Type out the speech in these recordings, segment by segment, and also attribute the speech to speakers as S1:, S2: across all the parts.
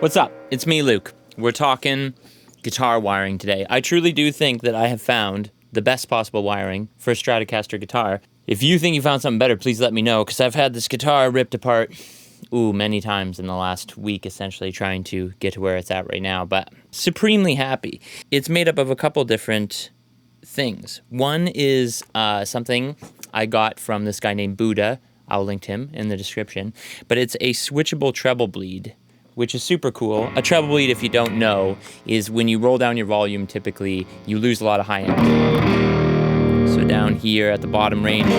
S1: What's up? It's me, Luke. We're talking guitar wiring today. I truly do think that I have found the best possible wiring for a Stratocaster guitar. If you think you found something better, please let me know, because I've had this guitar ripped apart, many times in the last week, essentially trying to get to where it's at right now, but supremely happy. It's made up of a couple different things. One is something I got from this guy named Buddha. I'll link to him in the description. But it's a switchable treble bleed, which is super cool. A treble bleed, if you don't know, is when you roll down your volume, typically, you lose a lot of high end. So down here at the bottom range,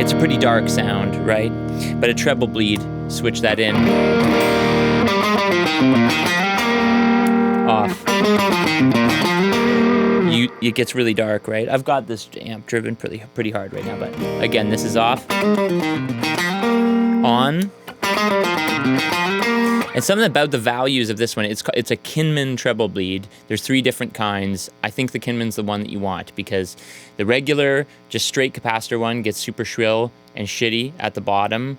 S1: it's a pretty dark sound, right? But a treble bleed, switch that in. Off. It gets really dark, right? I've got this amp driven pretty hard right now, but again, this is off. On. And something about the values of this one, it's a Kinman treble bleed. There's 3 different kinds. I think the Kinman's the one that you want, because the regular, just straight capacitor one gets super shrill and shitty at the bottom.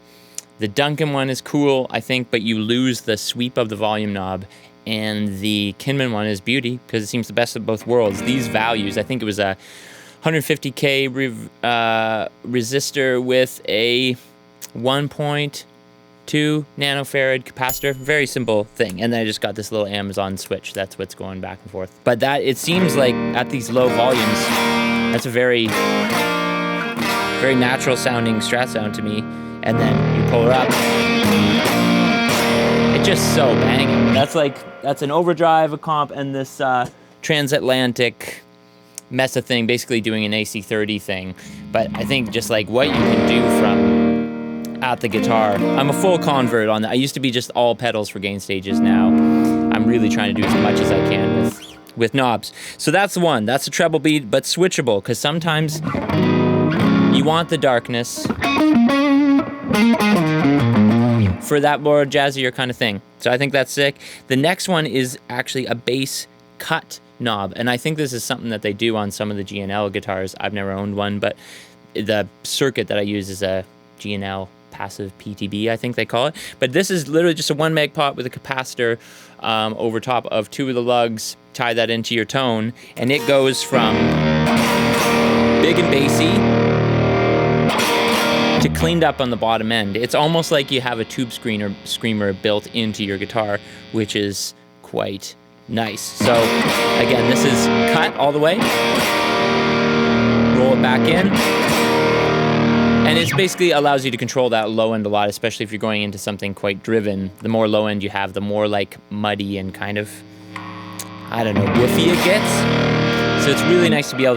S1: The Duncan one is cool, I think, but you lose the sweep of the volume knob. And the Kinman one is beauty, because it seems the best of both worlds. These values, I think it was a 150K resistor with a 1.2 nanofarad capacitor. Very simple thing. And then I just got this little Amazon switch. That's what's going back and forth. But that, it seems like at these low volumes, that's a very, very natural sounding Strat sound to me. And then you pull her up. It's just so banging. That's an overdrive, a comp, and this transatlantic Mesa thing, basically doing an AC30 thing. But I think just like what you can do from at the guitar. I'm a full convert on that. I used to be just all pedals for gain stages. Now I'm really trying to do as much as I can with knobs. So that's the one. That's a treble beat, but switchable, because sometimes you want the darkness for that more jazzier kind of thing. So I think that's sick. The next one is actually a bass cut knob, and I think this is something that they do on some of the G&L guitars. I've never owned one, but the circuit that I use is a G&L passive PTB, I think they call it. But this is literally just a 1 meg pot with a capacitor over top of 2 of the lugs. Tie that into your tone, and it goes from big and bassy to cleaned up on the bottom end. It's almost like you have a tube screamer built into your guitar, which is quite nice. So again, this is cut all the way. Roll it back in. And it basically allows you to control that low end a lot, especially if you're going into something quite driven. The more low end you have, the more like muddy and kind of, I don't know, woofy it gets. So it's really nice to be able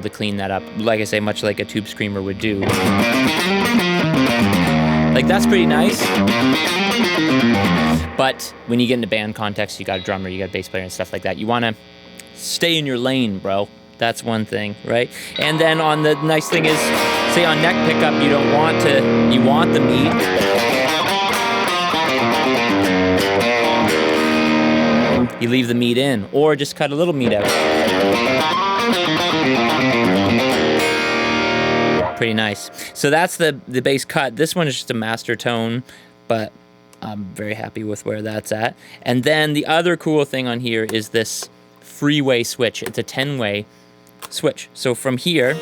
S1: to clean that up. Like I say, much like a tube screamer would do. Like, that's pretty nice. But when you get into band context, you got a drummer, you got a bass player and stuff like that. You want to stay in your lane, bro. That's one thing, right? And then on the nice thing is, say on neck pickup, you want the meat. You leave the meat in, or just cut a little meat out. Pretty nice. So that's the bass cut. This one is just a master tone, but I'm very happy with where that's at. And then the other cool thing on here is this freeway switch. It's a 10-way switch. So from here,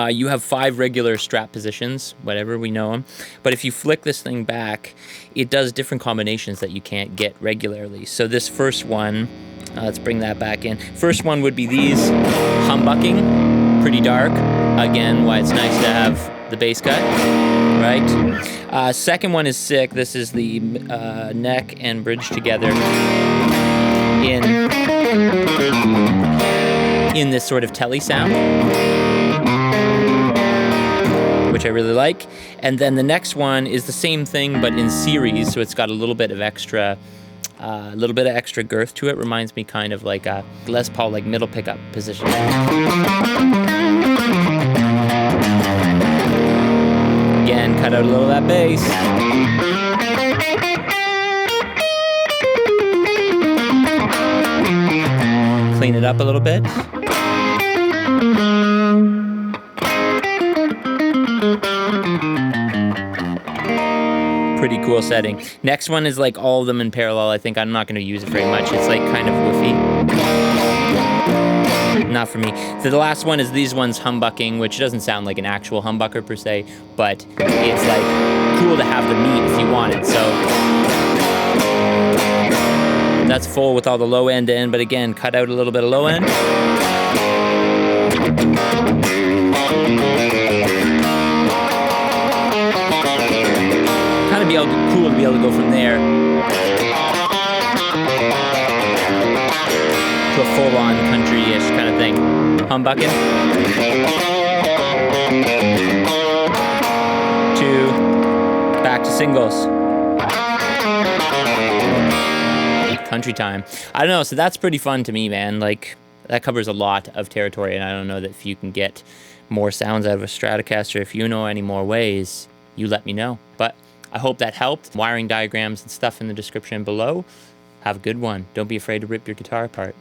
S1: you have 5 regular Strat positions, whatever, we know them. But if you flick this thing back, it does different combinations that you can't get regularly. So this first one, let's bring that back in. First one would be these, humbucking, pretty dark. Again, why it's nice to have the bass cut, right? Second one is sick. This is the neck and bridge together in this sort of telly sound, which I really like. And then the next one is the same thing, but in series, so it's got a little bit of extra girth to it. Reminds me kind of like a Les Paul, like middle pickup position. Again, cut out a little of that bass. Clean it up a little bit. pretty cool setting. Next one is like all of them in parallel. I think I'm not going to use it very much. It's like kind of woofy. Not for me. So the last one is these ones humbucking, which doesn't sound like an actual humbucker per se, but it's like cool to have the meat if you want it. So that's full with all the low end in, but again, cut out a little bit of low end. Kind of cool to be able to go from there to a full-on country-ish kind of thing. Humbucking. Back to singles. Country time. I don't know, so that's pretty fun to me, man. Like, that covers a lot of territory, and I don't know that if you can get more sounds out of a Stratocaster, if you know any more ways, you let me know. But I hope that helped. Wiring diagrams and stuff in the description below. Have a good one. Don't be afraid to rip your guitar apart.